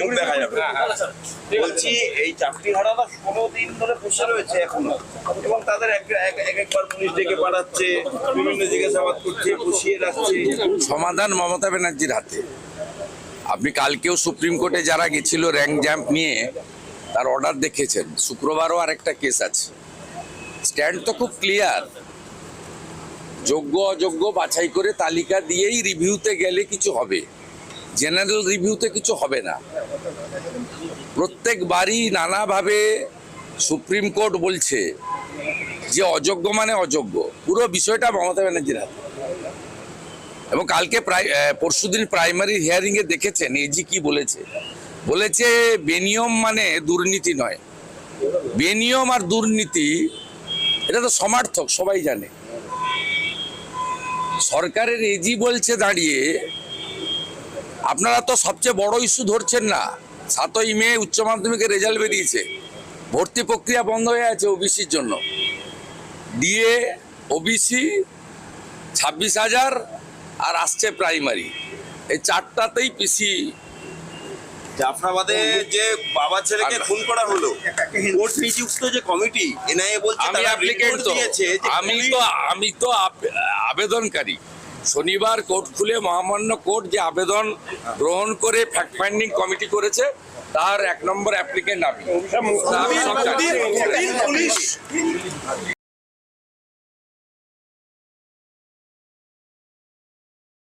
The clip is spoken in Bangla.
মুখ দেখা যাবে। বলছি এই চাকরিহারারা 16 দিন ধরে বসে রয়েছে এখনো, এবং তাদের একবার পুলিশ ডেকে পাঠাচ্ছে, বিভিন্ন জিজ্ঞাসাবাদ করছে, বসিয়ে রাখছে। সমাধান মমতা ব্যানার্জির হাতে। আপনি কালকেও সুপ্রিম কোর্টে যারা গেছিল র্যাঙ্ক জাম্প নিয়ে, তার অর্ডার দেখেছেন। শুক্রবারও আরেকটা কেস আছে। স্ট্যান্ড তো খুব ক্লিয়ার। যোগ্য অযোগ্য বাছাই করে তালিকা দিয়েই রিভিউতে গেলে কিছু হবে, জেনারেল রিভিউতে কিছু হবে না। প্রত্যেকবারই নানাভাবে সুপ্রিম কোর্ট বলছে যে অযোগ্য মানে অযোগ্য। পুরো বিষয়টা মমতা ব্যানার্জির হাতে। এবং কালকে পরশুদিন প্রাইমারি হিয়ারিং এ দেখেছেন এজি কি বলেছে। বলেছে বেনিয়ম মানে দুর্নীতি নয়। বেনিয়ম আর দুর্নীতি এটা তো সমার্থক, সবাই জানে। সরকারের এজি বলছে দাঁড়িয়ে, আপনারা তো সবচেয়ে বড় ইস্যু ধরছেন না। 7ই মে উচ্চ মাধ্যমিকের রেজাল্ট বেরিয়েছে, ভর্তি প্রক্রিয়া বন্ধ হয়ে আছে ওবিসির জন্য। ডিএ, ওবিসি 26,000, আর আসছে প্রাইমারি। এই চারটাতেই পিসি। জাফরাবাদে যে বাবা ছেলেকে খুন করা হলো, কোর্ট নিযুক্ত যে কমিটি এনআইএ বলছে আমি অ্যাপ্লিকেন্ট তো, আমি তো আবেদনকারী। শনিবার কোর্ট খুলে মহামান্য কোর্ট যে আবেদন গ্রহণ করে ফ্যাক্ট ফাইন্ডিং কমিটি করেছে, তার 1 নম্বর অ্যাপ্লিকেন্ট আমি।